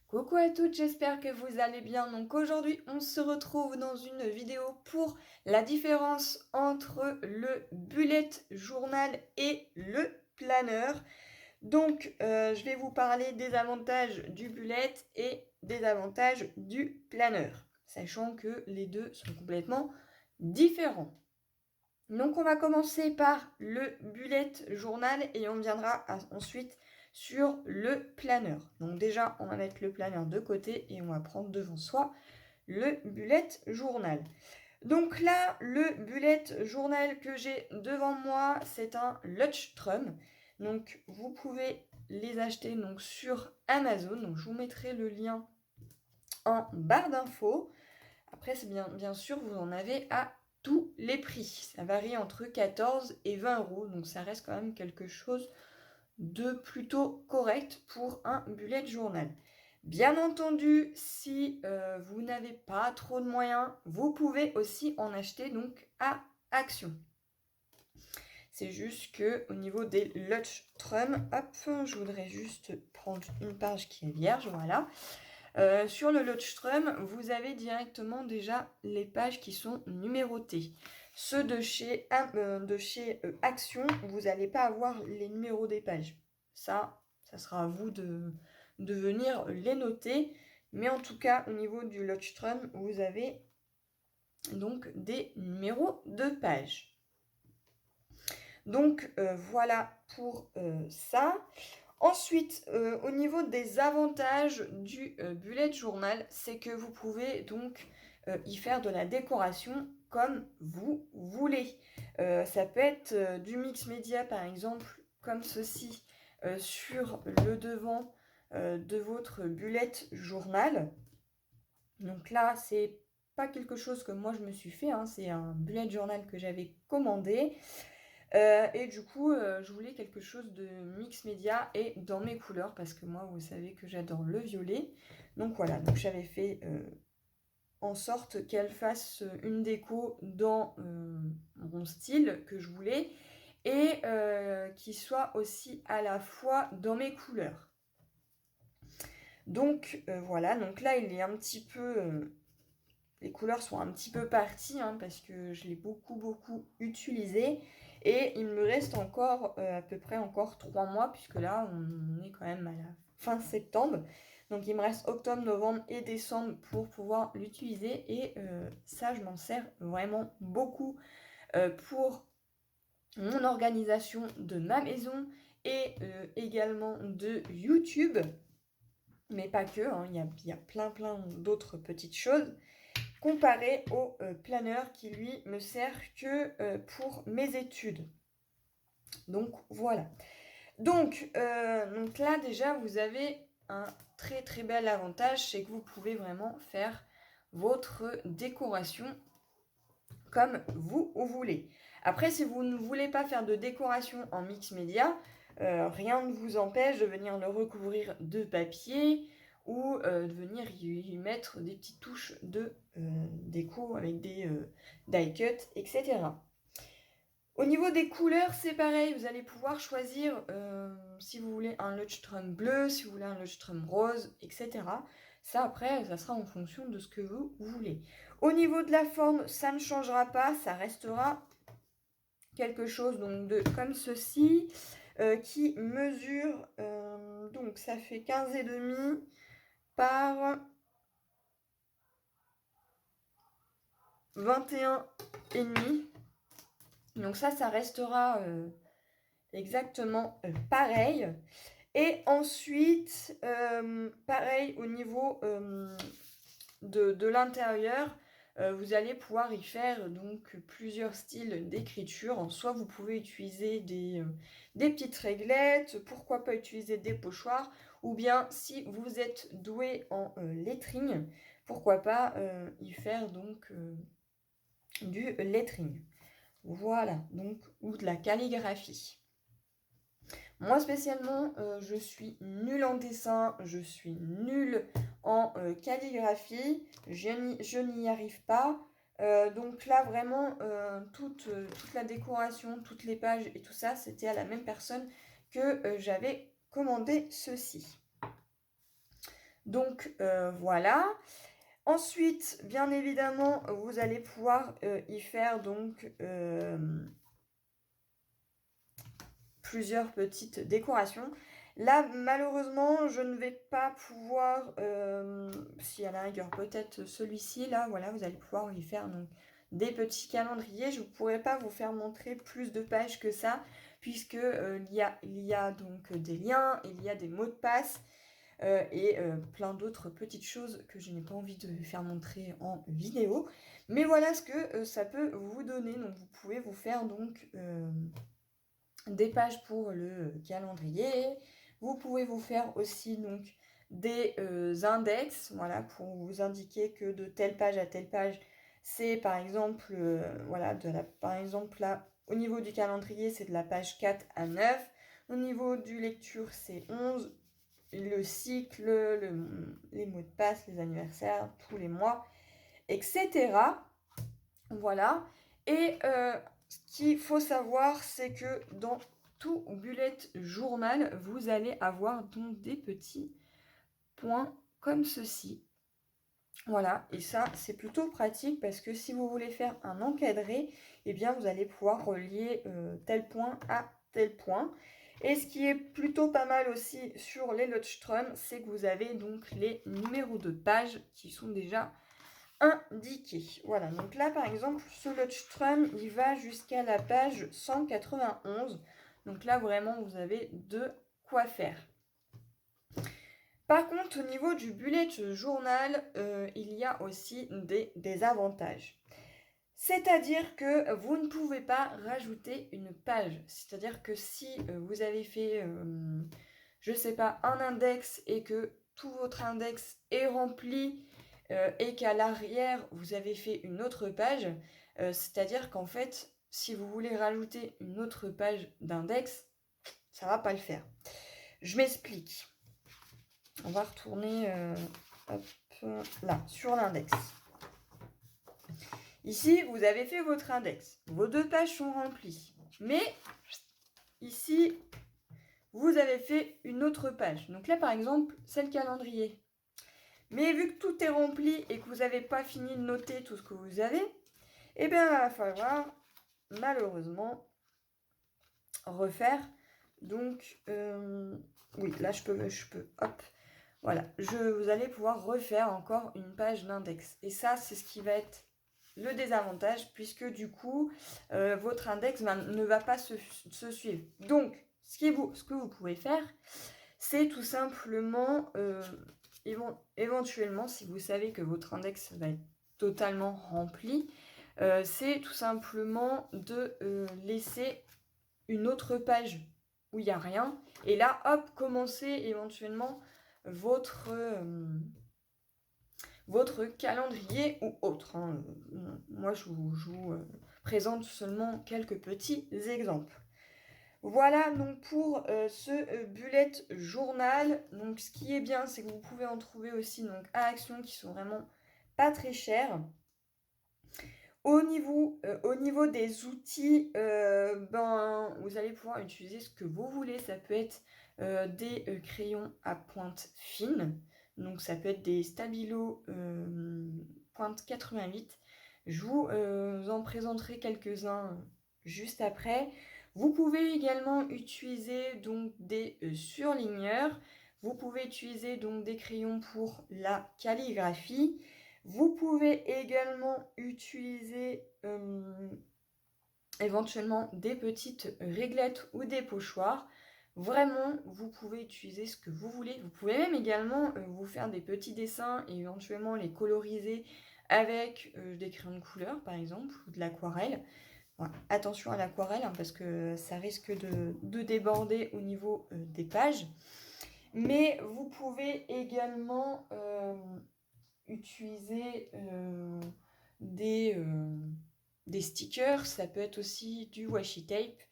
Coucou à toutes, j'espère que vous allez bien. Donc aujourd'hui, on se retrouve dans une vidéo pour la différence entre le bullet journal et le planeur. Donc, je vais vous parler des avantages du bullet et des avantages du planeur, sachant que les deux sont complètement différents. Donc on va commencer par le bullet journal et on viendra ensuite sur le planeur. Donc déjà, on va mettre le planeur de côté et on va prendre devant soi le bullet journal. Donc là, le bullet journal que j'ai devant moi, c'est un Leuchtturm. Donc vous pouvez les acheter donc sur Amazon. Donc je vous mettrai le lien en barre d'infos. Après, c'est bien sûr, vous en avez à tous les prix. Ça varie entre 14 et 20 euros, donc ça reste quand même quelque chose de plutôt correct pour un bullet journal. Bien entendu, si vous n'avez pas trop de moyens, vous pouvez aussi en acheter donc à Action. C'est juste que au niveau des Leuchtturm, hop, je voudrais juste prendre une page qui est vierge, voilà. Sur le Leuchtturm, vous avez directement déjà les pages qui sont numérotées. Ceux de chez Action, vous n'allez pas avoir les numéros des pages. Ça sera à vous de venir les noter. Mais en tout cas, au niveau du Leuchtturm, vous avez donc des numéros de pages. Donc voilà pour ça. Ensuite, au niveau des avantages du bullet journal, c'est que vous pouvez donc y faire de la décoration comme vous voulez. Ça peut être du mix média par exemple, comme ceci, sur le devant de votre bullet journal. Donc là, c'est pas quelque chose que moi je me suis fait, hein, c'est un bullet journal que j'avais commandé. Et du coup, je voulais quelque chose de mix média et dans mes couleurs parce que moi, vous savez que j'adore le violet. Donc voilà, donc j'avais fait en sorte qu'elle fasse une déco dans mon style que je voulais et qui soit aussi à la fois dans mes couleurs. Donc voilà, donc là, il est un petit peu... les couleurs sont un petit peu parties hein, parce que je l'ai beaucoup utilisé. Et il me reste encore à peu près encore 3 mois puisque là on est quand même à la fin septembre. Donc il me reste octobre, novembre et décembre pour pouvoir l'utiliser. Et ça je m'en sers vraiment beaucoup pour mon organisation de ma maison et également de YouTube. Mais pas que, hein, il y a plein d'autres petites choses comparé au planeur qui lui me sert que pour mes études. Donc voilà. Donc là déjà vous avez un très bel avantage, c'est que vous pouvez vraiment faire votre décoration comme vous voulez. Après, si vous ne voulez pas faire de décoration en mix média, rien ne vous empêche de venir le recouvrir de papier ou de venir y mettre des petites touches de déco avec des die cuts, etc. Au niveau des couleurs, c'est pareil, vous allez pouvoir choisir si vous voulez un Leuchtturm bleu, si vous voulez un Leuchtturm rose, etc. Ça, après, ça sera en fonction de ce que vous voulez. Au niveau de la forme, ça ne changera pas, ça restera quelque chose donc comme ceci, qui mesure, donc ça fait 15,5 par 21,5. Donc ça restera exactement pareil. Et ensuite, pareil au niveau de l'intérieur, vous allez pouvoir y faire donc plusieurs styles d'écriture. Soit vous pouvez utiliser des petites réglettes, pourquoi pas utiliser des pochoirs, ou bien si vous êtes doué en lettering, pourquoi pas y faire donc du lettering. Voilà, donc, ou de la calligraphie. Moi spécialement, je suis nulle en dessin, je suis nulle en calligraphie, je n'y arrive pas. Donc là, vraiment, toute la décoration, toutes les pages et tout ça, c'était à la même personne que j'avais commandé ceci. Donc voilà. Ensuite, bien évidemment, vous allez pouvoir y faire donc plusieurs petites décorations. Là, malheureusement, je ne vais pas pouvoir, si à la rigueur, peut-être celui-ci, là, voilà, vous allez pouvoir y faire donc, des petits calendriers. Je ne pourrai pas vous faire montrer plus de pages que ça, puisque il y a donc des liens, il y a des mots de passe, et plein d'autres petites choses que je n'ai pas envie de faire montrer en vidéo. Mais voilà ce que ça peut vous donner. Donc, vous pouvez vous faire donc des pages pour le calendrier. Vous pouvez vous faire aussi donc des index, voilà, pour vous indiquer que de telle page à telle page, c'est par exemple, voilà, par exemple là, au niveau du calendrier, c'est de la page 4 à 9. Au niveau du lecture, c'est 11. Le cycle, les mots de passe, les anniversaires, tous les mois, etc. Voilà. Et ce qu'il faut savoir, c'est que dans tout bullet journal, vous allez avoir donc des petits points comme ceci. Voilà, et ça, c'est plutôt pratique parce que si vous voulez faire un encadré, eh bien, vous allez pouvoir relier tel point à tel point. Et ce qui est plutôt pas mal aussi sur les Leuchtturm, c'est que vous avez donc les numéros de pages qui sont déjà indiqués. Voilà, donc là, par exemple, ce Leuchtturm, il va jusqu'à la page 191. Donc là, vraiment, vous avez de quoi faire. Par contre, au niveau du bullet journal, il y a aussi des avantages. C'est-à-dire que vous ne pouvez pas rajouter une page. C'est-à-dire que si vous avez fait, je ne sais pas, un index et que tout votre index est rempli et qu'à l'arrière, vous avez fait une autre page, c'est-à-dire qu'en fait, si vous voulez rajouter une autre page d'index, ça ne va pas le faire. Je m'explique. On va retourner hop, là, sur l'index. Ici, vous avez fait votre index. Vos deux pages sont remplies. Mais ici, vous avez fait une autre page. Donc là, par exemple, c'est le calendrier. Mais vu que tout est rempli et que vous n'avez pas fini de noter tout ce que vous avez, eh bien, il va falloir, malheureusement, refaire. Donc, oui, là, je peux, hop. Voilà, vous allez pouvoir refaire encore une page d'index. Et ça, c'est ce qui va être le désavantage, puisque du coup, votre index ne va pas se suivre. Donc, ce que vous pouvez faire, c'est tout simplement, éventuellement, si vous savez que votre index va être totalement rempli, c'est tout simplement de laisser une autre page où il n'y a rien. Et là, hop, commencez éventuellement votre calendrier ou autre. Hein. Moi, je vous présente seulement quelques petits exemples. Voilà donc pour ce bullet journal. Donc, ce qui est bien, c'est que vous pouvez en trouver aussi donc, à Action qui sont vraiment pas très chers. Au niveau des outils, vous allez pouvoir utiliser ce que vous voulez. Ça peut être des crayons à pointe fine. Donc ça peut être des Stabilo pointe 88. Je vous en présenterai quelques-uns juste après. Vous pouvez également utiliser donc des surligneurs. Vous pouvez utiliser donc des crayons pour la calligraphie. Vous pouvez également utiliser éventuellement des petites réglettes ou des pochoirs. Vraiment, vous pouvez utiliser ce que vous voulez. Vous pouvez même également vous faire des petits dessins et éventuellement les coloriser avec des crayons de couleur par exemple ou de l'aquarelle. Voilà. Attention à l'aquarelle hein, parce que ça risque de déborder au niveau des pages. Mais vous pouvez également utiliser des stickers, ça peut être aussi du washi tape,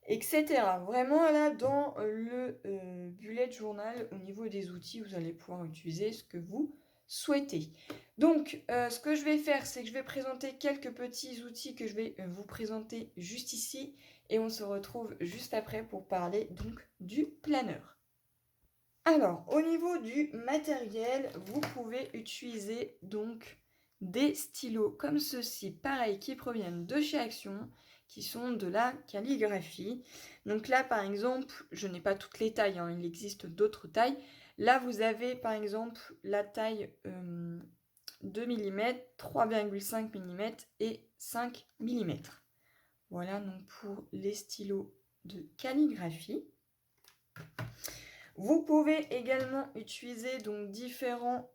etc. Vraiment là dans le bullet journal, au niveau des outils, vous allez pouvoir utiliser ce que vous souhaitez. Donc ce que je vais faire, c'est que je vais présenter quelques petits outils que je vais vous présenter juste ici et on se retrouve juste après pour parler donc du planeur. Alors, au niveau du matériel, vous pouvez utiliser donc des stylos comme ceci, pareil, qui proviennent de chez Action, qui sont de la calligraphie. Donc là, par exemple, je n'ai pas toutes les tailles, hein, il existe d'autres tailles. Là, vous avez par exemple la taille 2 mm, 3,5 mm et 5 mm. Voilà donc pour les stylos de calligraphie. Vous pouvez également utiliser donc différents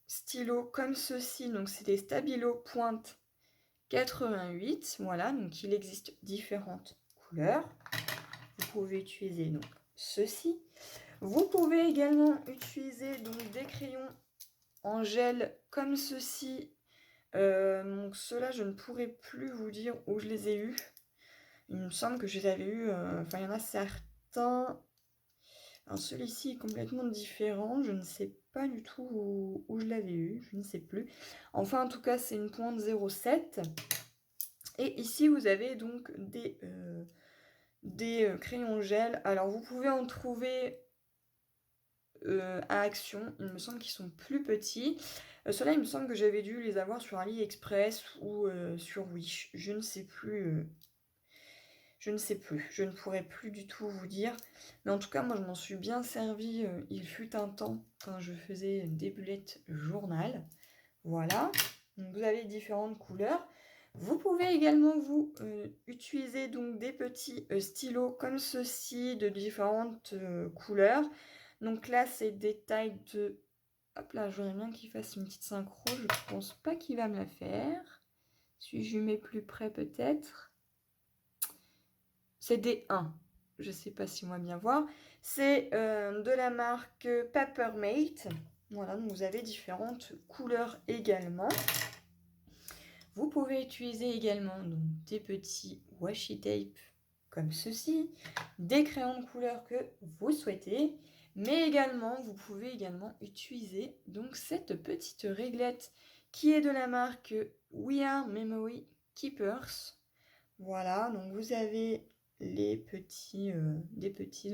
stylos comme ceci. Donc c'est des Stabilo pointe 88. Voilà, donc il existe différentes couleurs. Vous pouvez utiliser donc ceci. Vous pouvez également utiliser donc des crayons en gel comme ceci. Donc ceux-là, je ne pourrais plus vous dire où je les ai eus. Il me semble que je les avais eus, enfin il y en a certains. Alors celui-ci est complètement différent, je ne sais pas du tout où je l'avais eu, je ne sais plus. Enfin en tout cas c'est une pointe 0,7. Et ici vous avez donc des crayons gel. Alors vous pouvez en trouver à Action, il me semble qu'ils sont plus petits. Ceux-là il me semble que j'avais dû les avoir sur AliExpress ou sur Wish, je ne sais plus. Je ne sais plus, je ne pourrais plus du tout vous dire. Mais en tout cas, moi, je m'en suis bien servi. Il fut un temps quand je faisais des bullet journal. Voilà. Donc, vous avez différentes couleurs. Vous pouvez également vous utiliser donc des petits stylos comme ceci de différentes couleurs. Donc là, c'est des tailles de... Hop là, j'aurais bien qu'il fasse une petite synchro. Je pense pas qu'il va me la faire. Si je lui mets plus près peut-être. C'est des 1. Je ne sais pas si on va bien voir. C'est de la marque Papermate. Voilà, donc vous avez différentes couleurs également. Vous pouvez utiliser également donc, des petits washi tape comme ceci, des crayons de couleur que vous souhaitez, mais également vous pouvez également utiliser donc cette petite réglette qui est de la marque We Are Memory Keepers. Voilà, donc vous avez des petits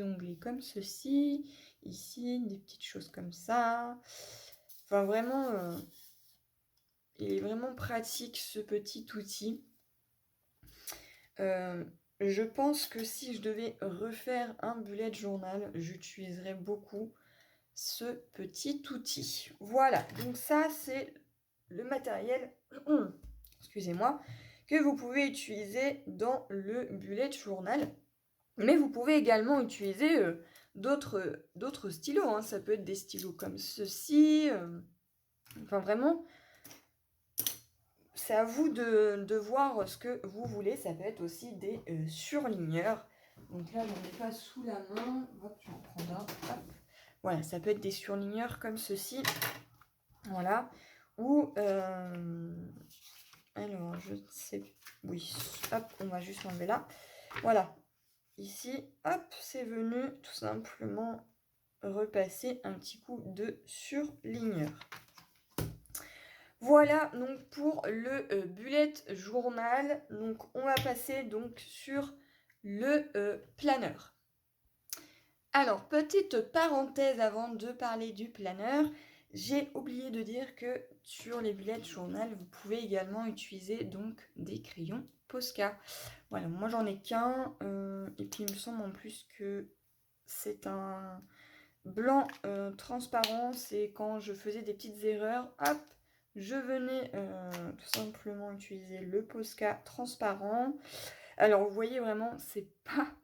onglets comme ceci, ici, des petites choses comme ça. Enfin, vraiment, il est vraiment pratique ce petit outil. Je pense que si je devais refaire un bullet journal, j'utiliserais beaucoup ce petit outil. Voilà, donc ça, c'est le matériel, excusez-moi, que vous pouvez utiliser dans le bullet journal. Mais vous pouvez également utiliser d'autres stylos. Hein. Ça peut être des stylos comme ceci. Enfin, vraiment, c'est à vous de voir ce que vous voulez. Ça peut être aussi des surligneurs. Donc là, j'en ai pas sous la main. Hop, je vais en prendre un. Hop. Voilà, ça peut être des surligneurs comme ceci. Voilà. Ou... alors, je sais... Oui. Hop, on va juste enlever là. Voilà. Ici, hop, c'est venu tout simplement repasser un petit coup de surligneur. Voilà donc pour le bullet journal. Donc on va passer donc sur le planeur. Alors, petite parenthèse avant de parler du planeur, j'ai oublié de dire que sur les bullet journal, vous pouvez également utiliser donc des crayons Posca. Voilà, moi j'en ai qu'un, et puis il me semble en plus que c'est un blanc transparent. C'est quand je faisais des petites erreurs, hop, je venais tout simplement utiliser le Posca transparent. Alors vous voyez vraiment, c'est pas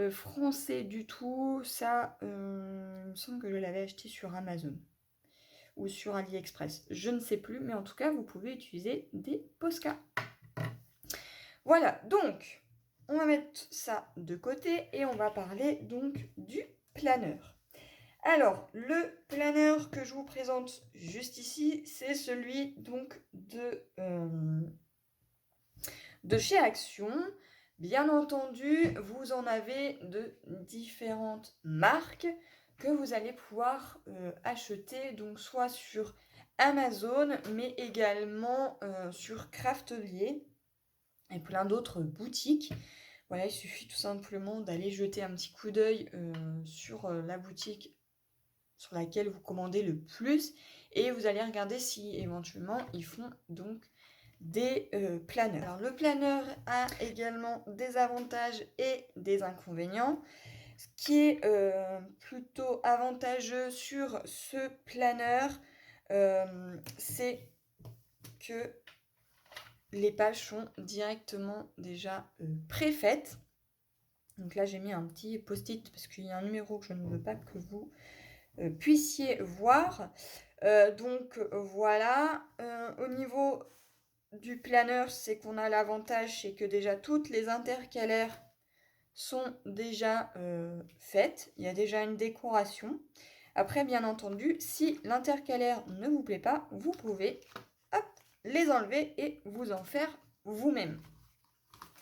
français du tout. Ça, il me semble que je l'avais acheté sur Amazon ou sur AliExpress. Je ne sais plus, mais en tout cas, vous pouvez utiliser des Posca. Voilà, donc, on va mettre ça de côté et on va parler donc du planeur. Alors, le planeur que je vous présente juste ici, c'est celui donc de chez Action. Bien entendu, vous en avez de différentes marques que vous allez pouvoir acheter, donc soit sur Amazon, mais également sur Craftelier et plein d'autres boutiques. Voilà, il suffit tout simplement d'aller jeter un petit coup d'œil sur la boutique sur laquelle vous commandez le plus et vous allez regarder si éventuellement ils font donc des planeurs. Alors le planeur a également des avantages et des inconvénients. Ce qui est plutôt avantageux sur ce planeur, c'est que les pages sont directement déjà préfaites. Donc là, j'ai mis un petit post-it parce qu'il y a un numéro que je ne veux pas que vous puissiez voir. Donc voilà, au niveau du planeur, c'est qu'on a l'avantage, c'est que déjà toutes les intercalaires sont déjà faites. Il y a déjà une décoration. Après, bien entendu, si l'intercalaire ne vous plaît pas, vous pouvez les enlever et vous en faire vous-même.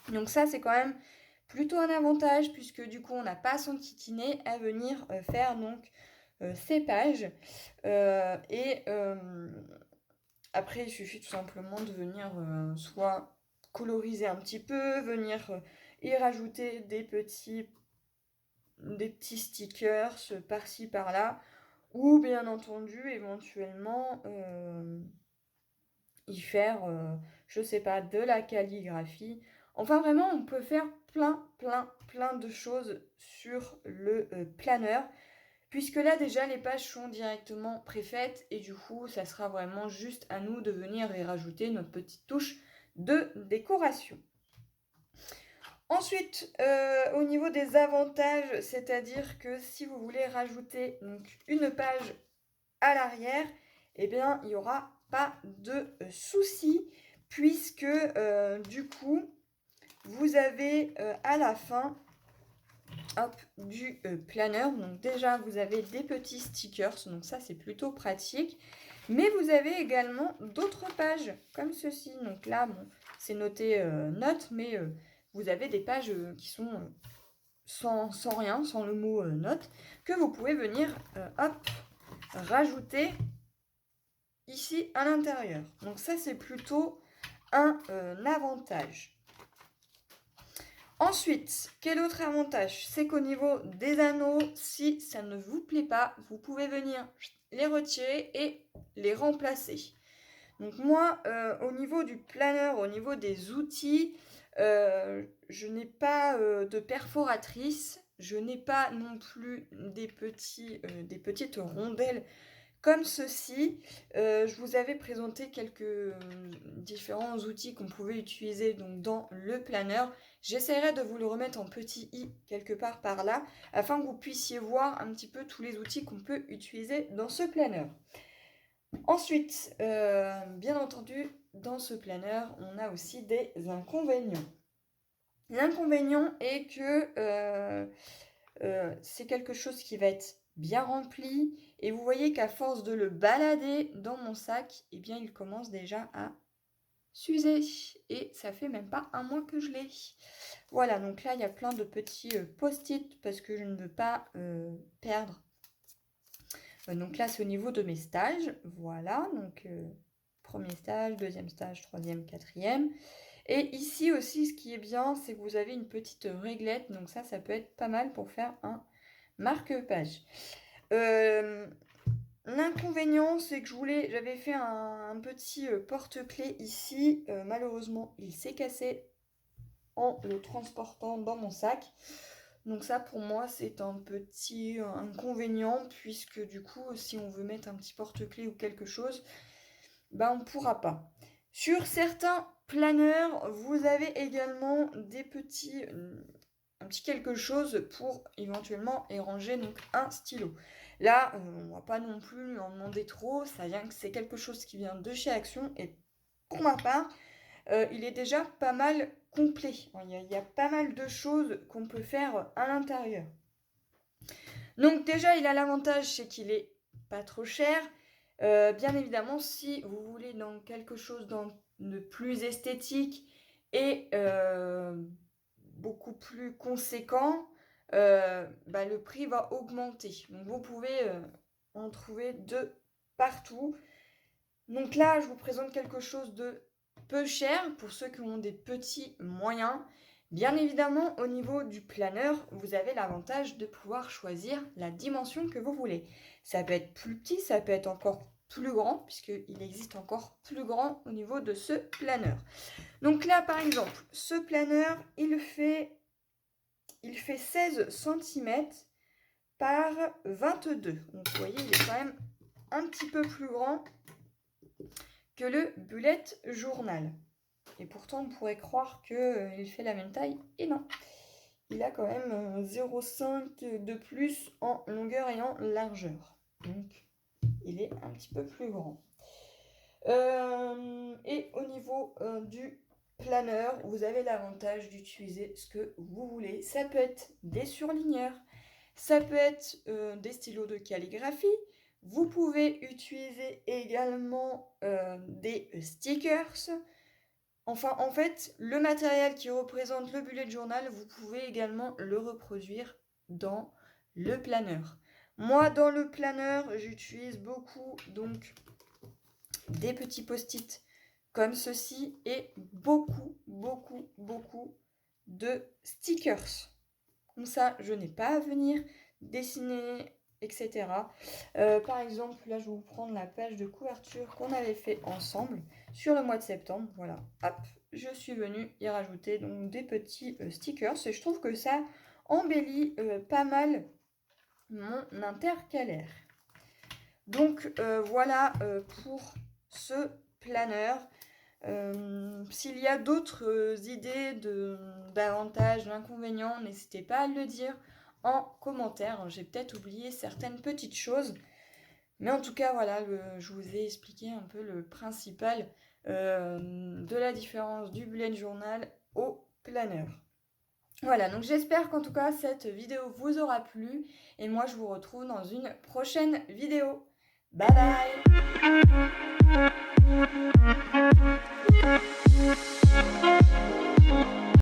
Donc ça, c'est quand même plutôt un avantage puisque du coup, on n'a pas à s'enquiquiner à venir faire donc ces pages. Après, il suffit tout simplement de venir soit coloriser un petit peu, venir y rajouter des petits stickers par-ci par-là, ou bien entendu éventuellement y faire, je sais pas, de la calligraphie. Enfin vraiment, on peut faire plein de choses sur le planeur, puisque là déjà les pages sont directement préfaites et du coup ça sera vraiment juste à nous de venir y rajouter notre petite touche de décoration. Ensuite, au niveau des avantages, c'est-à-dire que si vous voulez rajouter donc, une page à l'arrière, eh bien, il n'y aura pas de souci, puisque du coup, vous avez à la fin du planeur, donc déjà, vous avez des petits stickers, donc ça, c'est plutôt pratique. Mais vous avez également d'autres pages, comme ceci. Donc là, bon, c'est noté notes, mais vous avez des pages qui sont sans rien, sans le mot note, que vous pouvez venir rajouter ici à l'intérieur. Donc ça, c'est plutôt un avantage. Ensuite, quel autre avantage? C'est qu'au niveau des anneaux, si ça ne vous plaît pas, vous pouvez venir les retirer et les remplacer. Donc moi, au niveau du planeur, au niveau des outils, je n'ai pas de perforatrice, je n'ai pas non plus des petites rondelles comme ceci. Je vous avais présenté quelques différents outils qu'on pouvait utiliser donc, dans le planeur. J'essaierai de vous le remettre en petit i quelque part par là, afin que vous puissiez voir un petit peu tous les outils qu'on peut utiliser dans ce planeur. Ensuite, bien entendu, dans ce planeur, on a aussi des inconvénients. L'inconvénient est que c'est quelque chose qui va être bien rempli et vous voyez qu'à force de le balader dans mon sac, eh bien il commence déjà à s'user et ça fait même pas un mois que je l'ai. Voilà, donc là il y a plein de petits post-it parce que je ne veux pas perdre. Donc là c'est au niveau de mes stages, voilà, donc premier stage, deuxième stage, troisième, quatrième. Et ici aussi, ce qui est bien, c'est que vous avez une petite réglette. Donc ça peut être pas mal pour faire un marque-page. L'inconvénient, c'est que j'avais fait un petit porte-clés ici. Malheureusement, il s'est cassé en le transportant dans mon sac. Donc ça, pour moi, c'est un petit inconvénient, puisque du coup, si on veut mettre un petit porte-clés ou quelque chose, on ne pourra pas. Sur certains planeurs, vous avez également un petit quelque chose pour éventuellement y ranger donc un stylo. Là, on ne va pas non plus en demander trop, ça vient que c'est quelque chose qui vient de chez Action et pour ma part, il est déjà pas mal complet. Il y a pas mal de choses qu'on peut faire à l'intérieur. Donc déjà, il a l'avantage, c'est qu'il est pas trop cher. Bien évidemment, si vous voulez dans quelque chose de plus esthétique et beaucoup plus conséquent, le prix va augmenter. Donc vous pouvez en trouver de partout. Donc là, je vous présente quelque chose de peu cher pour ceux qui ont des petits moyens. Bien évidemment, au niveau du planeur, vous avez l'avantage de pouvoir choisir la dimension que vous voulez. Ça peut être plus petit, ça peut être encore plus grand, puisqu'il existe encore plus grand au niveau de ce planeur. Donc là, par exemple, ce planeur, il fait 16 cm par 22. Donc vous voyez, il est quand même un petit peu plus grand que le bullet journal. Et pourtant, on pourrait croire qu'il fait la même taille. Et non, il a quand même 0,5 de plus en longueur et en largeur. Donc, il est un petit peu plus grand. Et au niveau du planeur, vous avez l'avantage d'utiliser ce que vous voulez. Ça peut être des surligneurs, ça peut être des stylos de calligraphie. Vous pouvez utiliser également des stickers. Enfin, en fait, le matériel qui représente le bullet journal, vous pouvez également le reproduire dans le planeur. Moi, dans le planeur, j'utilise beaucoup donc des petits post-it comme ceci et beaucoup de stickers. Comme ça, je n'ai pas à venir dessiner, etc. Par exemple, là, je vais vous prendre la page de couverture qu'on avait fait ensemble sur le mois de septembre. Voilà, hop, je suis venue y rajouter donc des petits stickers et je trouve que ça embellit pas mal mon intercalaire. Donc voilà pour ce planeur. S'il y a d'autres idées d'avantages, d'inconvénients, n'hésitez pas à le dire en commentaire. J'ai peut-être oublié certaines petites choses. Mais en tout cas, voilà, je vous ai expliqué un peu le principal de la différence du bullet journal au planeur. Voilà, donc j'espère qu'en tout cas cette vidéo vous aura plu. Et moi, je vous retrouve dans une prochaine vidéo. Bye bye!